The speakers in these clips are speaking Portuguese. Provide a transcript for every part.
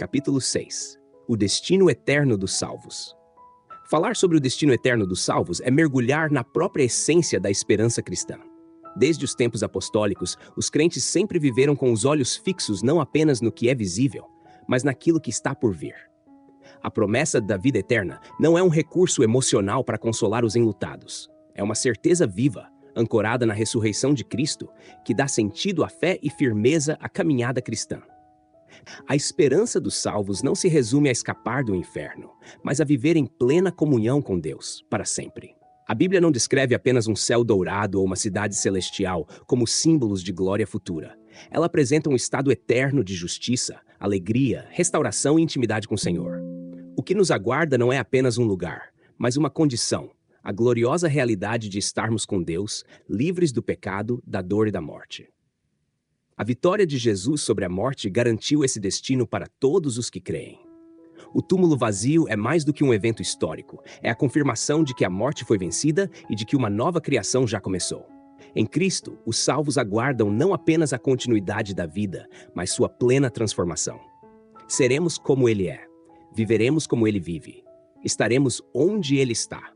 capítulo 6. O destino eterno dos salvos. Falar sobre o destino eterno dos salvos é mergulhar na própria essência da esperança cristã. Desde os tempos apostólicos, os crentes sempre viveram com os olhos fixos não apenas no que é visível, mas naquilo que está por vir. A promessa da vida eterna não é um recurso emocional para consolar os enlutados. É uma certeza viva, ancorada na ressurreição de Cristo, que dá sentido à fé e firmeza à caminhada cristã. A esperança dos salvos não se resume a escapar do inferno, mas a viver em plena comunhão com Deus, para sempre. A Bíblia não descreve apenas um céu dourado ou uma cidade celestial como símbolos de glória futura. Ela apresenta um estado eterno de justiça, alegria, restauração e intimidade com o Senhor. O que nos aguarda não é apenas um lugar, mas uma condição, a gloriosa realidade de estarmos com Deus, livres do pecado, da dor e da morte. A vitória de Jesus sobre a morte garantiu esse destino para todos os que creem. O túmulo vazio é mais do que um evento histórico, é a confirmação de que a morte foi vencida e de que uma nova criação já começou. Em Cristo, os salvos aguardam não apenas a continuidade da vida, mas sua plena transformação. Seremos como Ele é, viveremos como Ele vive, estaremos onde Ele está.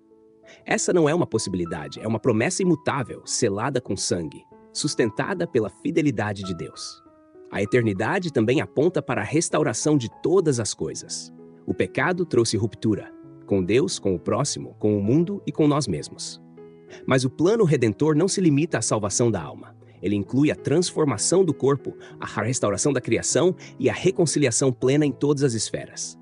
Essa não é uma possibilidade, é uma promessa imutável, selada com sangue, sustentada pela fidelidade de Deus. A eternidade também aponta para a restauração de todas as coisas. O pecado trouxe ruptura, com Deus, com o próximo, com o mundo e com nós mesmos. Mas o plano redentor não se limita à salvação da alma. Ele inclui a transformação do corpo, a restauração da criação e a reconciliação plena em todas as esferas.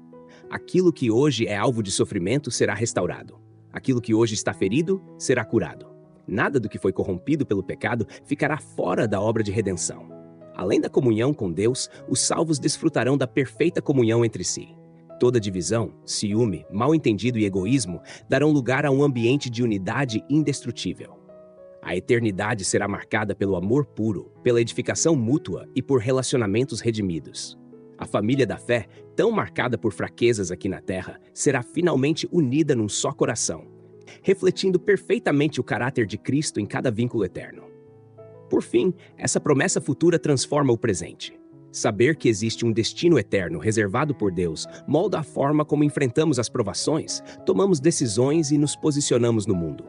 Aquilo que hoje é alvo de sofrimento será restaurado. Aquilo que hoje está ferido será curado. Nada do que foi corrompido pelo pecado ficará fora da obra de redenção. Além da comunhão com Deus, os salvos desfrutarão da perfeita comunhão entre si. Toda divisão, ciúme, mal-entendido e egoísmo darão lugar a um ambiente de unidade indestrutível. A eternidade será marcada pelo amor puro, pela edificação mútua e por relacionamentos redimidos. A família da fé, tão marcada por fraquezas aqui na terra, será finalmente unida num só coração, refletindo perfeitamente o caráter de Cristo em cada vínculo eterno. Por fim, essa promessa futura transforma o presente. Saber que existe um destino eterno reservado por Deus molda a forma como enfrentamos as provações, tomamos decisões e nos posicionamos no mundo.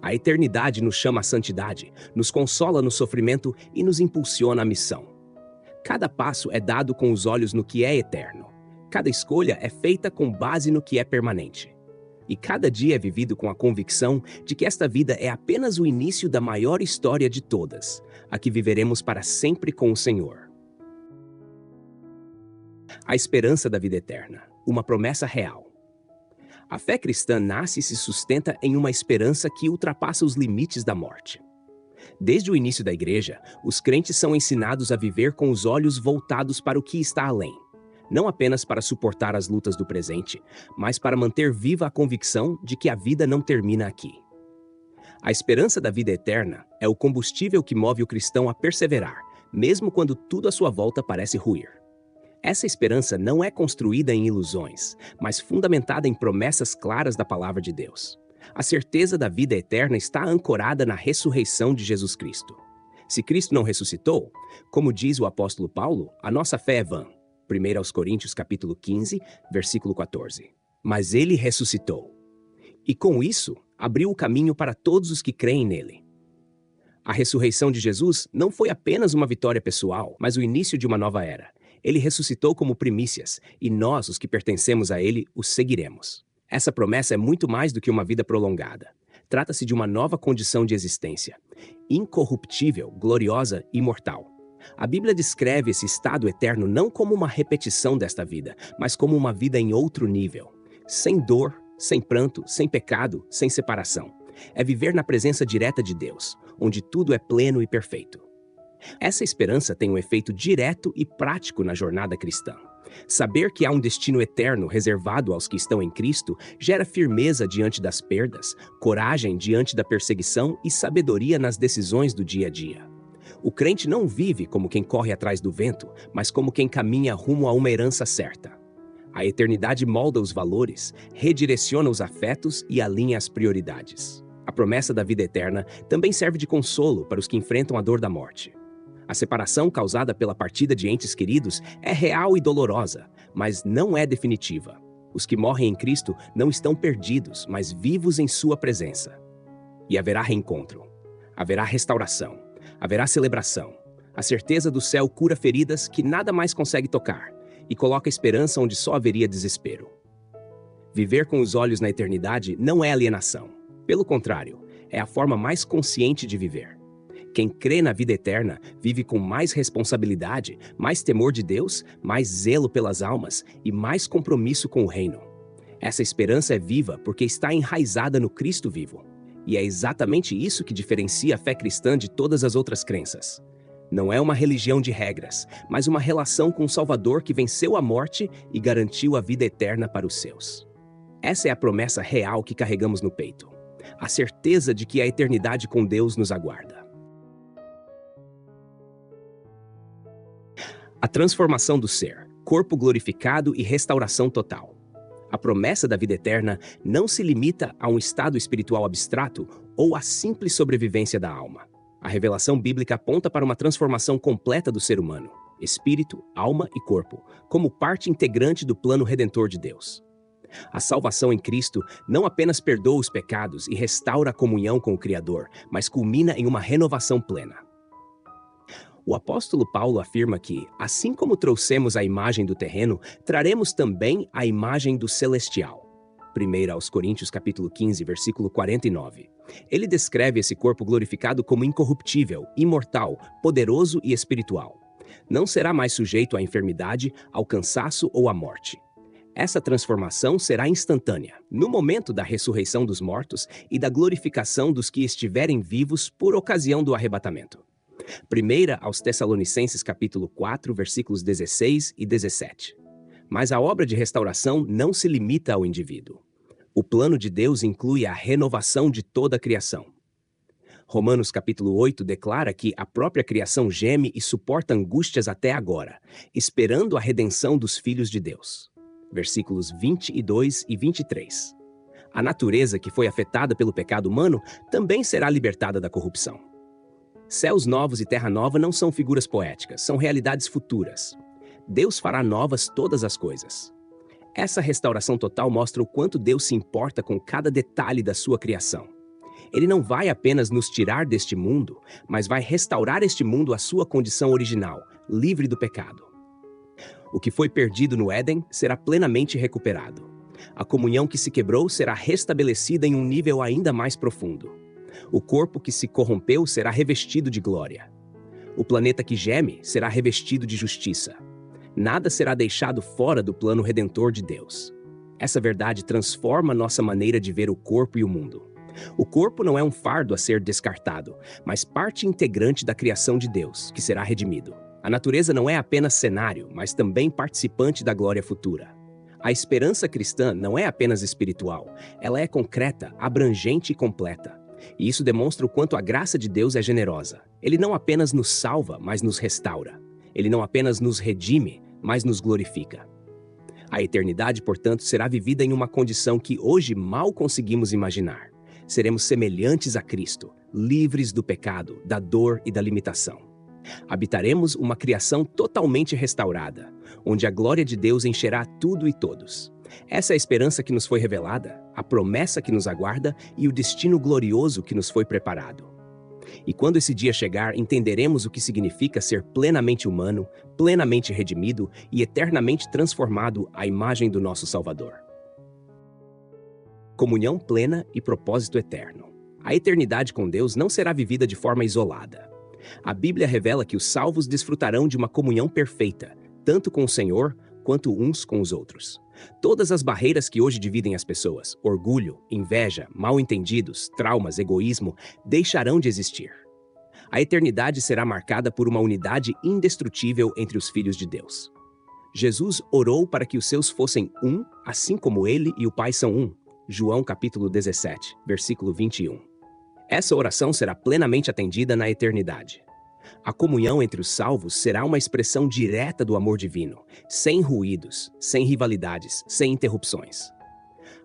A eternidade nos chama à santidade, nos consola no sofrimento e nos impulsiona à missão. Cada passo é dado com os olhos no que é eterno. Cada escolha é feita com base no que é permanente. E cada dia é vivido com a convicção de que esta vida é apenas o início da maior história de todas, a que viveremos para sempre com o Senhor. A esperança da vida eterna, uma promessa real. A fé cristã nasce e se sustenta em uma esperança que ultrapassa os limites da morte. Desde o início da igreja, os crentes são ensinados a viver com os olhos voltados para o que está além. Não apenas para suportar as lutas do presente, mas para manter viva a convicção de que a vida não termina aqui. A esperança da vida eterna é o combustível que move o cristão a perseverar, mesmo quando tudo à sua volta parece ruir. Essa esperança não é construída em ilusões, mas fundamentada em promessas claras da palavra de Deus. A certeza da vida eterna está ancorada na ressurreição de Jesus Cristo. Se Cristo não ressuscitou, como diz o apóstolo Paulo, a nossa fé é vã. 1 Coríntios capítulo 15, versículo 14. Mas ele ressuscitou. E com isso, abriu o caminho para todos os que creem nele. A ressurreição de Jesus não foi apenas uma vitória pessoal, mas o início de uma nova era. Ele ressuscitou como primícias, e nós, os que pertencemos a ele, o seguiremos. Essa promessa é muito mais do que uma vida prolongada. Trata-se de uma nova condição de existência, incorruptível, gloriosa e imortal. A Bíblia descreve esse estado eterno não como uma repetição desta vida, mas como uma vida em outro nível. Sem dor, sem pranto, sem pecado, sem separação. É viver na presença direta de Deus, onde tudo é pleno e perfeito. Essa esperança tem um efeito direto e prático na jornada cristã. Saber que há um destino eterno reservado aos que estão em Cristo gera firmeza diante das perdas, coragem diante da perseguição e sabedoria nas decisões do dia a dia. O crente não vive como quem corre atrás do vento, mas como quem caminha rumo a uma herança certa. A eternidade molda os valores, redireciona os afetos e alinha as prioridades. A promessa da vida eterna também serve de consolo para os que enfrentam a dor da morte. A separação causada pela partida de entes queridos é real e dolorosa, mas não é definitiva. Os que morrem em Cristo não estão perdidos, mas vivos em sua presença. E haverá reencontro, haverá restauração, haverá celebração. A certeza do céu cura feridas que nada mais consegue tocar e coloca esperança onde só haveria desespero. Viver com os olhos na eternidade não é alienação. Pelo contrário, é a forma mais consciente de viver. Quem crê na vida eterna vive com mais responsabilidade, mais temor de Deus, mais zelo pelas almas e mais compromisso com o reino. Essa esperança é viva porque está enraizada no Cristo vivo. E é exatamente isso que diferencia a fé cristã de todas as outras crenças. Não é uma religião de regras, mas uma relação com o Salvador que venceu a morte e garantiu a vida eterna para os seus. Essa é a promessa real que carregamos no peito. A certeza de que a eternidade com Deus nos aguarda. A transformação do ser, corpo glorificado e restauração total. A promessa da vida eterna não se limita a um estado espiritual abstrato ou à simples sobrevivência da alma. A revelação bíblica aponta para uma transformação completa do ser humano, espírito, alma e corpo, como parte integrante do plano redentor de Deus. A salvação em Cristo não apenas perdoa os pecados e restaura a comunhão com o Criador, mas culmina em uma renovação plena. O apóstolo Paulo afirma que, assim como trouxemos a imagem do terreno, traremos também a imagem do celestial. 1 aos Coríntios capítulo 15, versículo 49. Ele descreve esse corpo glorificado como incorruptível, imortal, poderoso e espiritual. Não será mais sujeito à enfermidade, ao cansaço ou à morte. Essa transformação será instantânea, no momento da ressurreição dos mortos e da glorificação dos que estiverem vivos por ocasião do arrebatamento. 1 aos Tessalonicenses capítulo 4, versículos 16 e 17. Mas a obra de restauração não se limita ao indivíduo. O plano de Deus inclui a renovação de toda a criação. Romanos capítulo 8 declara que a própria criação geme e suporta angústias até agora, esperando a redenção dos filhos de Deus. Versículos 22 e 23. A natureza que foi afetada pelo pecado humano também será libertada da corrupção. Céus novos e terra nova não são figuras poéticas, são realidades futuras. Deus fará novas todas as coisas. Essa restauração total mostra o quanto Deus se importa com cada detalhe da sua criação. Ele não vai apenas nos tirar deste mundo, mas vai restaurar este mundo à sua condição original, livre do pecado. O que foi perdido no Éden será plenamente recuperado. A comunhão que se quebrou será restabelecida em um nível ainda mais profundo. O corpo que se corrompeu será revestido de glória. O planeta que geme será revestido de justiça. Nada será deixado fora do plano redentor de Deus. Essa verdade transforma nossa maneira de ver o corpo e o mundo. O corpo não é um fardo a ser descartado, mas parte integrante da criação de Deus, que será redimido. A natureza não é apenas cenário, mas também participante da glória futura. A esperança cristã não é apenas espiritual, ela é concreta, abrangente e completa. E isso demonstra o quanto a graça de Deus é generosa. Ele não apenas nos salva, mas nos restaura. Ele não apenas nos redime, mas nos glorifica. A eternidade, portanto, será vivida em uma condição que hoje mal conseguimos imaginar. Seremos semelhantes a Cristo, livres do pecado, da dor e da limitação. Habitaremos uma criação totalmente restaurada, onde a glória de Deus encherá tudo e todos. Essa é a esperança que nos foi revelada, a promessa que nos aguarda e o destino glorioso que nos foi preparado. E quando esse dia chegar, entenderemos o que significa ser plenamente humano, plenamente redimido e eternamente transformado à imagem do nosso Salvador. Comunhão plena e propósito eterno. A eternidade com Deus não será vivida de forma isolada. A Bíblia revela que os salvos desfrutarão de uma comunhão perfeita, tanto com o Senhor quanto uns com os outros. Todas as barreiras que hoje dividem as pessoas, orgulho, inveja, mal-entendidos, traumas, egoísmo, deixarão de existir. A eternidade será marcada por uma unidade indestrutível entre os filhos de Deus. Jesus orou para que os seus fossem um, assim como ele e o Pai são um. João capítulo 17, versículo 21. Essa oração será plenamente atendida na eternidade. A comunhão entre os salvos será uma expressão direta do amor divino, sem ruídos, sem rivalidades, sem interrupções.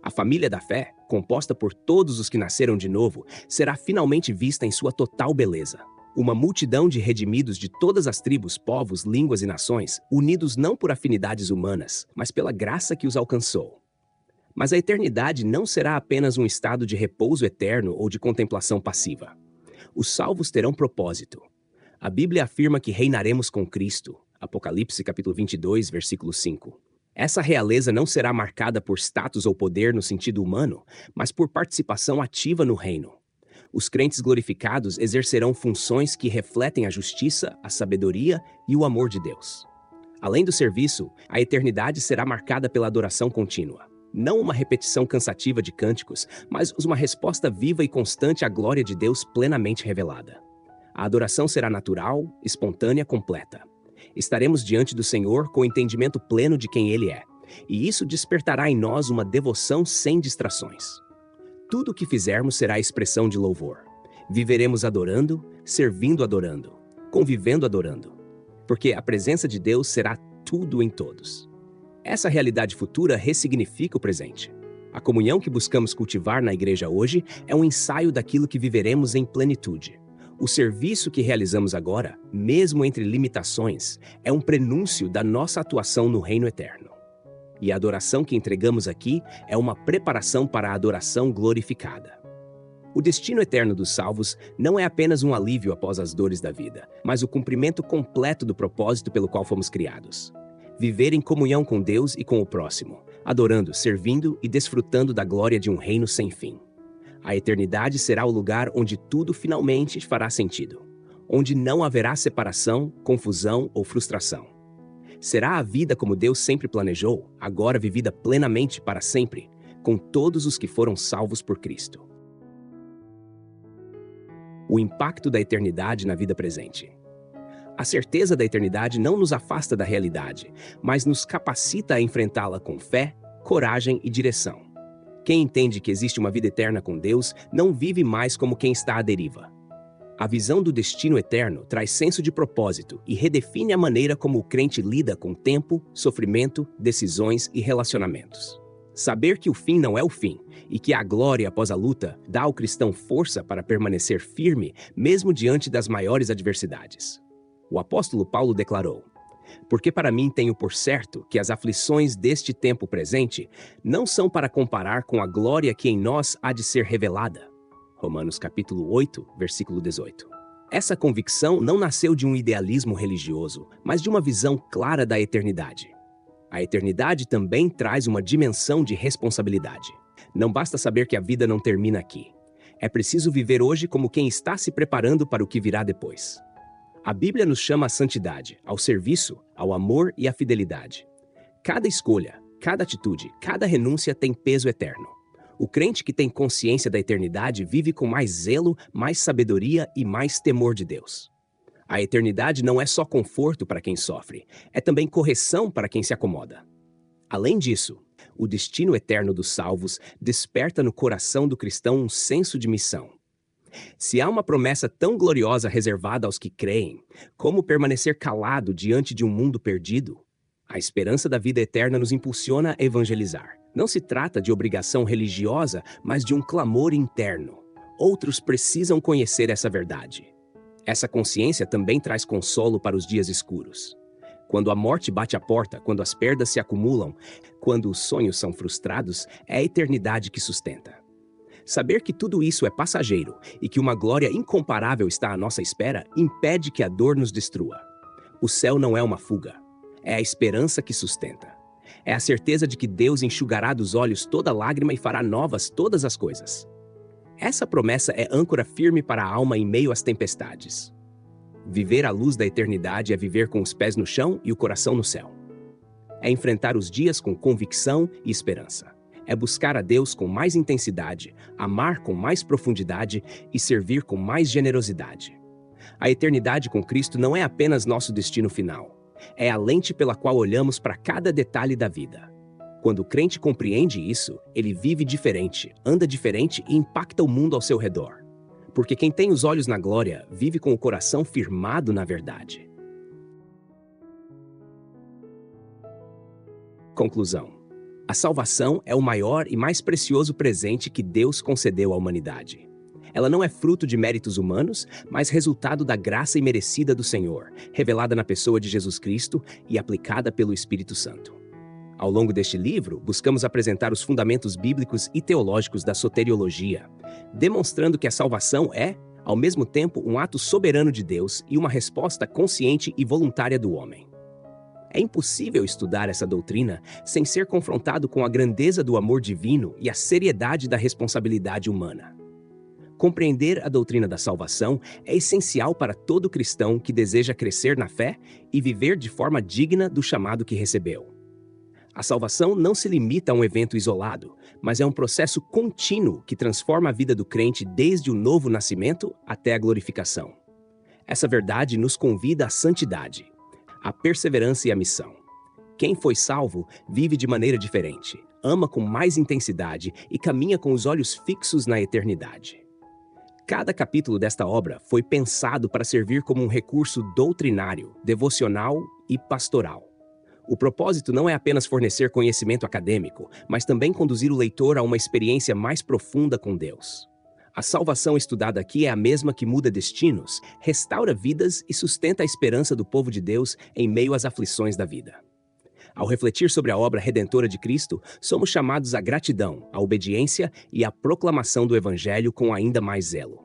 A família da fé, composta por todos os que nasceram de novo, será finalmente vista em sua total beleza. Uma multidão de redimidos de todas as tribos, povos, línguas e nações, unidos não por afinidades humanas, mas pela graça que os alcançou. Mas a eternidade não será apenas um estado de repouso eterno ou de contemplação passiva. Os salvos terão propósito. A Bíblia afirma que reinaremos com Cristo. Apocalipse capítulo 22, versículo 5. Essa realeza não será marcada por status ou poder no sentido humano, mas por participação ativa no reino. Os crentes glorificados exercerão funções que refletem a justiça, a sabedoria e o amor de Deus. Além do serviço, a eternidade será marcada pela adoração contínua. Não uma repetição cansativa de cânticos, mas uma resposta viva e constante à glória de Deus plenamente revelada. A adoração será natural, espontânea, completa. Estaremos diante do Senhor com o entendimento pleno de quem Ele é, e isso despertará em nós uma devoção sem distrações. Tudo o que fizermos será expressão de louvor. Viveremos adorando, servindo adorando, convivendo adorando, porque a presença de Deus será tudo em todos. Essa realidade futura ressignifica o presente. A comunhão que buscamos cultivar na igreja hoje é um ensaio daquilo que viveremos em plenitude. O serviço que realizamos agora, mesmo entre limitações, é um prenúncio da nossa atuação no reino eterno. E a adoração que entregamos aqui é uma preparação para a adoração glorificada. O destino eterno dos salvos não é apenas um alívio após as dores da vida, mas o cumprimento completo do propósito pelo qual fomos criados. Viver em comunhão com Deus e com o próximo, adorando, servindo e desfrutando da glória de um reino sem fim. A eternidade será o lugar onde tudo finalmente fará sentido, onde não haverá separação, confusão ou frustração. Será a vida como Deus sempre planejou, agora vivida plenamente para sempre, com todos os que foram salvos por Cristo. O impacto da eternidade na vida presente. A certeza da eternidade não nos afasta da realidade, mas nos capacita a enfrentá-la com fé, coragem e direção. Quem entende que existe uma vida eterna com Deus não vive mais como quem está à deriva. A visão do destino eterno traz senso de propósito e redefine a maneira como o crente lida com tempo, sofrimento, decisões e relacionamentos. Saber que o fim não é o fim e que a glória após a luta dá ao cristão força para permanecer firme mesmo diante das maiores adversidades. O apóstolo Paulo declarou: "Porque para mim tenho por certo que as aflições deste tempo presente não são para comparar com a glória que em nós há de ser revelada." Romanos capítulo 8, versículo 18. Essa convicção não nasceu de um idealismo religioso, mas de uma visão clara da eternidade. A eternidade também traz uma dimensão de responsabilidade. Não basta saber que a vida não termina aqui. É preciso viver hoje como quem está se preparando para o que virá depois. A Bíblia nos chama à santidade, ao serviço, ao amor e à fidelidade. Cada escolha, cada atitude, cada renúncia tem peso eterno. O crente que tem consciência da eternidade vive com mais zelo, mais sabedoria e mais temor de Deus. A eternidade não é só conforto para quem sofre, é também correção para quem se acomoda. Além disso, o destino eterno dos salvos desperta no coração do cristão um senso de missão. Se há uma promessa tão gloriosa reservada aos que creem, como permanecer calado diante de um mundo perdido? A esperança da vida eterna nos impulsiona a evangelizar. Não se trata de obrigação religiosa, mas de um clamor interno. Outros precisam conhecer essa verdade. Essa consciência também traz consolo para os dias escuros. Quando a morte bate à porta, quando as perdas se acumulam, quando os sonhos são frustrados, é a eternidade que sustenta. Saber que tudo isso é passageiro e que uma glória incomparável está à nossa espera impede que a dor nos destrua. O céu não é uma fuga, é a esperança que sustenta. É a certeza de que Deus enxugará dos olhos toda lágrima e fará novas todas as coisas. Essa promessa é âncora firme para a alma em meio às tempestades. Viver à luz da eternidade é viver com os pés no chão e o coração no céu. É enfrentar os dias com convicção e esperança. É buscar a Deus com mais intensidade, amar com mais profundidade e servir com mais generosidade. A eternidade com Cristo não é apenas nosso destino final. É a lente pela qual olhamos para cada detalhe da vida. Quando o crente compreende isso, ele vive diferente, anda diferente e impacta o mundo ao seu redor. Porque quem tem os olhos na glória vive com o coração firmado na verdade. Conclusão. A salvação é o maior e mais precioso presente que Deus concedeu à humanidade. Ela não é fruto de méritos humanos, mas resultado da graça imerecida do Senhor, revelada na pessoa de Jesus Cristo e aplicada pelo Espírito Santo. Ao longo deste livro, buscamos apresentar os fundamentos bíblicos e teológicos da soteriologia, demonstrando que a salvação é, ao mesmo tempo, um ato soberano de Deus e uma resposta consciente e voluntária do homem. É impossível estudar essa doutrina sem ser confrontado com a grandeza do amor divino e a seriedade da responsabilidade humana. Compreender a doutrina da salvação é essencial para todo cristão que deseja crescer na fé e viver de forma digna do chamado que recebeu. A salvação não se limita a um evento isolado, mas é um processo contínuo que transforma a vida do crente desde o novo nascimento até a glorificação. Essa verdade nos convida à santidade, à perseverança e à missão. Quem foi salvo vive de maneira diferente, ama com mais intensidade e caminha com os olhos fixos na eternidade. Cada capítulo desta obra foi pensado para servir como um recurso doutrinário, devocional e pastoral. O propósito não é apenas fornecer conhecimento acadêmico, mas também conduzir o leitor a uma experiência mais profunda com Deus. A salvação estudada aqui é a mesma que muda destinos, restaura vidas e sustenta a esperança do povo de Deus em meio às aflições da vida. Ao refletir sobre a obra redentora de Cristo, somos chamados à gratidão, à obediência e à proclamação do Evangelho com ainda mais zelo.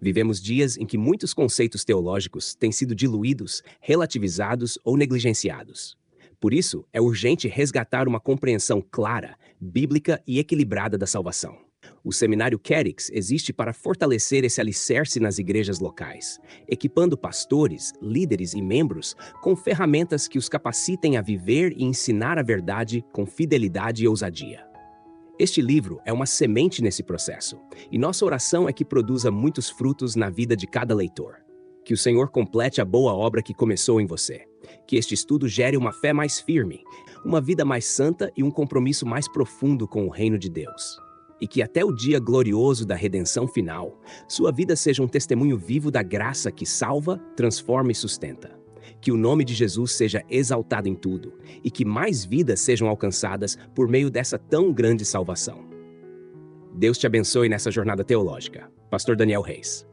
Vivemos dias em que muitos conceitos teológicos têm sido diluídos, relativizados ou negligenciados. Por isso, é urgente resgatar uma compreensão clara, bíblica e equilibrada da salvação. O Seminário Kerix existe para fortalecer esse alicerce nas igrejas locais, equipando pastores, líderes e membros com ferramentas que os capacitem a viver e ensinar a verdade com fidelidade e ousadia. Este livro é uma semente nesse processo, e nossa oração é que produza muitos frutos na vida de cada leitor. Que o Senhor complete a boa obra que começou em você. Que este estudo gere uma fé mais firme, uma vida mais santa e um compromisso mais profundo com o reino de Deus. E que até o dia glorioso da redenção final, sua vida seja um testemunho vivo da graça que salva, transforma e sustenta. Que o nome de Jesus seja exaltado em tudo e que mais vidas sejam alcançadas por meio dessa tão grande salvação. Deus te abençoe nessa jornada teológica. Pastor Daniel Reis.